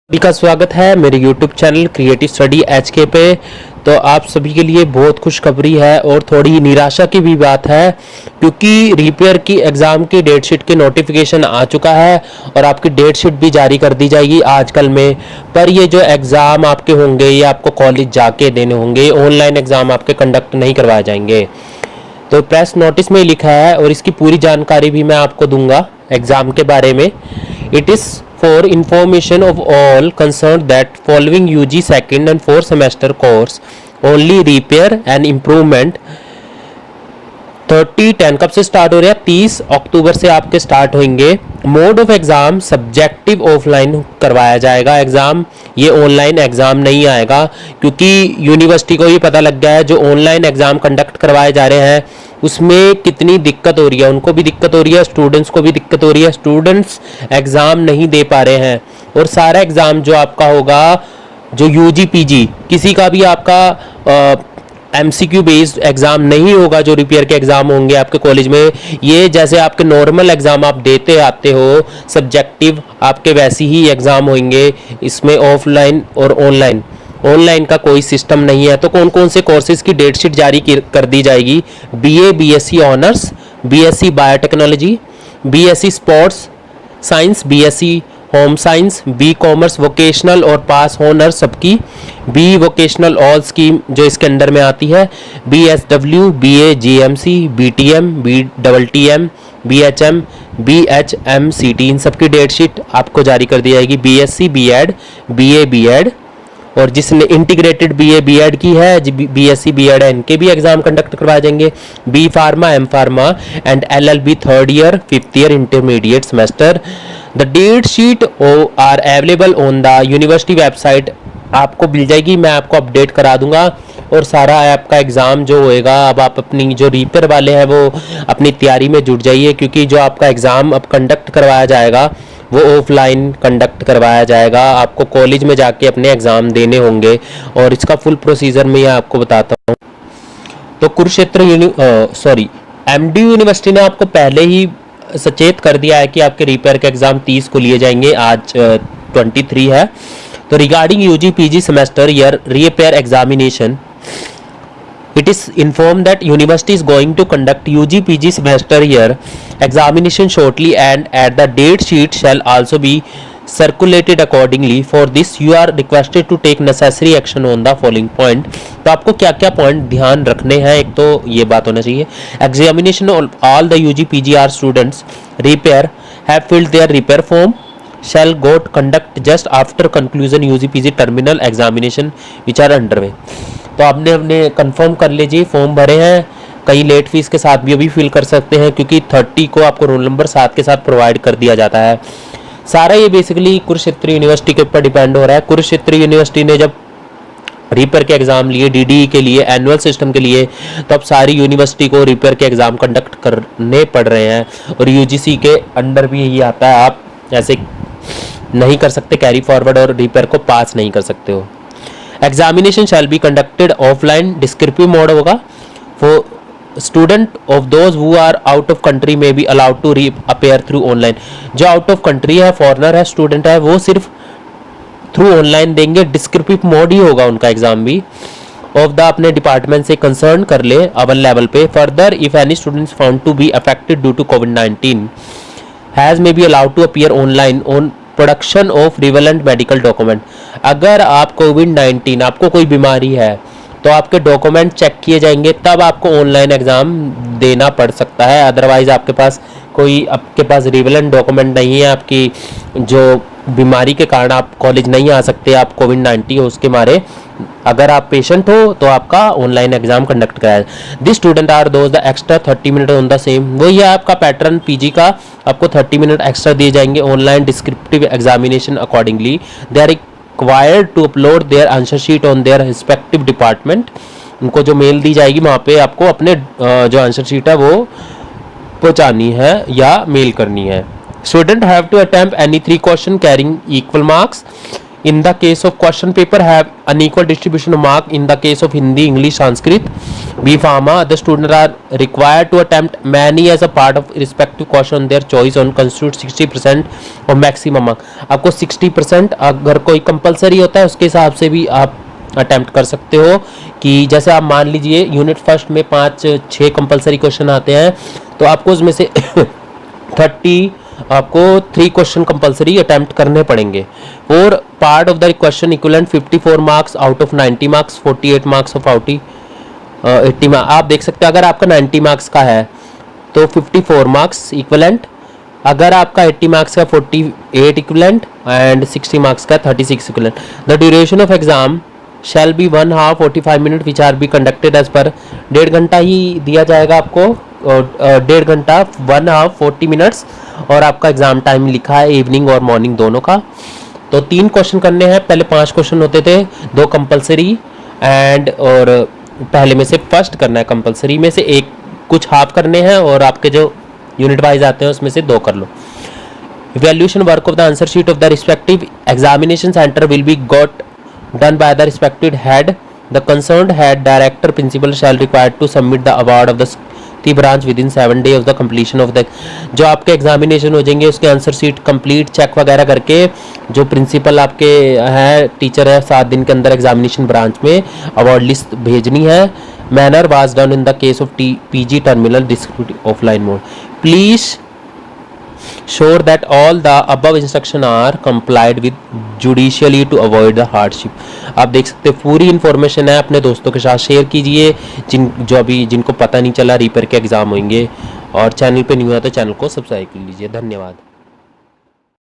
सभी का स्वागत है मेरे YouTube channel creative study HK पे। तो आप सभी के लिए बहुत खुशखबरी है और थोड़ी निराशा की भी बात है, क्योंकि रिपेयर की एग्ज़ाम की डेट शीट के नोटिफिकेशन आ चुका है और आपकी डेट शीट भी जारी कर दी जाएगी आजकल में। पर ये जो एग्ज़ाम आपके होंगे ये आपको कॉलेज जाके देने होंगे, ऑनलाइन एग्ज़ाम आपके कंडक्ट नहीं करवाए जाएंगे। तो प्रेस नोटिस में लिखा है और इसकी पूरी जानकारी भी मैं आपको दूंगा एग्ज़ाम के बारे में। It is for information of all concerned that following UG second and fourth semester course only repair and improvement 30/10 कब से स्टार्ट हो रहा है? 30 अक्टूबर से आपके स्टार्ट होंगे। Mode of exam subjective offline करवाया जाएगा एग्ज़ाम, ये ऑनलाइन एग्ज़ाम नहीं आएगा, क्योंकि यूनिवर्सिटी को भी पता लग गया है जो ऑनलाइन एग्ज़ाम कंडक्ट करवाए जा रहे हैं उसमें कितनी दिक्कत हो रही है। उनको भी दिक्कत हो रही है, स्टूडेंट्स को भी दिक्कत हो रही है। स्टूडेंट्स एग्ज़ाम नहीं दे पा रहे हैं और सारा एग्ज़ाम जो आपका होगा, जो यूजी पीजी किसी का भी आपका MCQ बेस्ड एग्ज़ाम नहीं होगा। जो रिपेयर के एग्ज़ाम होंगे आपके कॉलेज में, ये जैसे आपके नॉर्मल एग्ज़ाम आप देते आते हो सब्जेक्टिव, आपके वैसे ही एग्ज़ाम होंगे। इसमें ऑफलाइन और ऑनलाइन का कोई सिस्टम नहीं है। तो कौन कौन से कोर्सेज़ की डेट शीट जारी कर दी जाएगी? BA BSc honours, BSc biotechnology, BSc sports science, BSc home science, B commerce vocational और पास होनर सबकी, बी वोकेशनल ऑल स्कीम जो इसके अंडर में आती है, BSW, BA GMC, BTM, BTTM, BHM, BHMCT, इन सबकी डेट शीट आपको जारी कर दी जाएगी। BSc BEd, BA BEd और जिसने इंटीग्रेटेड BA BEd की है, BSc BEd है, इनके भी एग्जाम कंडक्ट करवाए जाएंगे। B pharma, M pharma and LLB third year, fifth year intermediate semester. The date sheet are available on the university website, आपको मिल जाएगी, मैं आपको अपडेट करा दूंगा। और सारा आपका एग्ज़ाम जो होएगा, अब आप अपनी जो रिपेयर वाले हैं वो अपनी तैयारी में जुट जाइए, क्योंकि जो आपका एग्ज़ाम अब कंडक्ट करवाया जाएगा वो ऑफलाइन कंडक्ट करवाया जाएगा। आपको कॉलेज में जाके अपने एग्ज़ाम देने होंगे और इसका फुल प्रोसीजर मैं आपको बताता हूँ। तो कुरुक्षेत्र MD यूनिवर्सिटी ने आपको पहले ही सचेत कर दिया है कि आपके रिपेयर के एग्ज़ाम 30 को लिए जाएंगे, आज 23 है। तो regarding UG PG semester year repair examination, it is informed that university is going to conduct UG PG semester year examination shortly, and at the date sheet shall also be circulated accordingly. For this you are requested to take necessary action on the following point. तो आपको क्या क्या point ध्यान रखने हैं? एक तो ये बात होना चाहिए, examination all the UG PGR students repair have filled their repair form shall got conduct just after conclusion UG PG terminal examination which are underway. तो आपने अपने कंफर्म कर लीजिए, फॉर्म भरे हैं, कई लेट फीस के साथ भी अभी फिल कर सकते हैं, क्योंकि 30 को आपको रोल नंबर 7 के साथ प्रोवाइड कर दिया जाता है। सारा ये बेसिकली कुरुक्षेत्र यूनिवर्सिटी के ऊपर डिपेंड हो रहा है। कुरुक्षेत्र यूनिवर्सिटी ने जब रिपेयर के एग्ज़ाम लिए DDE के लिए, एनुअल सिस्टम के लिए, तो अब सारी यूनिवर्सिटी को रिपेयर के एग्ज़ाम कंडक्ट करने पड़ रहे हैं और UGC के अंडर भी यही आता है, आप ऐसे नहीं कर सकते कैरी फॉरवर्ड और रिपेयर को पास नहीं कर सकते हो। Examination shall be conducted offline, descriptive mode होगा। For student of those who are out of country may be allowed to appear through online. जो आउट ऑफ कंट्री है, फॉरनर है, स्टूडेंट है, वो सिर्फ थ्रू ऑनलाइन देंगे, डिस्क्रिप्टिव मोड ही होगा उनका एग्जाम भी। ऑफ द अपने डिपार्टमेंट से कंसर्न कर ले अवन लेवल पे। Further if any students found to be affected due to COVID-19 has may be allowed to appear online on production of relevant medical document. अगर आप COVID-19, आपको कोई बीमारी है तो आपके डॉक्यूमेंट चेक किए जाएंगे, तब आपको ऑनलाइन एग्ज़ाम देना पड़ सकता है। अदरवाइज आपके पास रिवेलेंट डॉक्यूमेंट नहीं है, आपकी जो बीमारी के कारण आप कॉलेज नहीं आ सकते, आप COVID-19 हो उसके मारे, अगर आप पेशेंट हो तो आपका ऑनलाइन एग्जाम कंडक्ट कराया। This student are those the extra 30 minute on the same, वही है आपका पैटर्न PG का, आपको 30 मिनट एक्स्ट्रा दिए जाएंगे online descriptive examination accordingly. They are required to upload their answer sheet on their respective department. उनको जो मेल दी जाएगी वहाँ पे आपको अपने जो आंसर शीट है वो पहुँचानी है या मेल करनी है। Student have to attempt any 3 question carrying equal marks In the case of question paper have unequal distribution of mark. In the case of Hindi, English, Sanskrit, B Pharma, the students are required to attempt many as a part of respective question. Their choice on constitute 60% of maximum mark. आपको 60% अगर कोई compulsory होता है उसके हिसाब से भी आप अटेम्प्ट कर सकते हो कि जैसे आप मान लीजिए यूनिट फर्स्ट में 5-6 कंपलसरी क्वेश्चन आते हैं तो आपको उसमें से 30 आपको 3 क्वेश्चन कंपलसरी अटेम्प्ट करने पड़ेंगे। और part of the question equivalent 54 marks out of 90 marks, 48 marks of 80 marks. आप देख सकते हैं अगर आपका 90 मार्क्स का है तो 54 मार्क्स इक्विवेलेंट, अगर आपका 80 मार्क्स का 48 इक्विवेलेंट एंड 60 मार्क्स का 36 equivalent. The duration of exam shall be 1 hour 45 minute which are be conducted as per. 1.5 घंटा ही दिया जाएगा आपको, 1.5 घंटा 1 हावर 40 मिनट्स, और आपका एग्जाम टाइम लिखा है इवनिंग और मॉर्निंग दोनों का। तो 3 क्वेश्चन करने हैं, पहले 5 क्वेश्चन होते थे, 2 कंपलसरी एंड और पहले में से फर्स्ट करना है, कंपलसरी में से एक कुछ हाफ करने हैं और आपके जो यूनिट वाइज आते हैं उसमें से 2 कर लो। Evaluation work of the answer sheet of the respective examination center will be got done by the respective head. The concerned head director principal shall required to submit the award of the branch within 7 days of the completion of the। जो आपके examination हो जाएंगे उसके answer sheet complete check वगैरह करके जो principal आपके है टीचर है 7 दिन के अंदर एग्जामिनेशन ब्रांच में अवार्ड लिस्ट भेजनी है। Manner was done in the case of PG terminal distribute offline mode. Please sure that all the above instruction are complied with judicially to avoid the hardship। आप देख सकते हैं पूरी information है, अपने दोस्तों के साथ शेयर कीजिए जिनको पता नहीं चला रीपर के एग्जाम होंगे, और चैनल पे न्यू है तो चैनल को सब्सक्राइब कर लीजिए। धन्यवाद।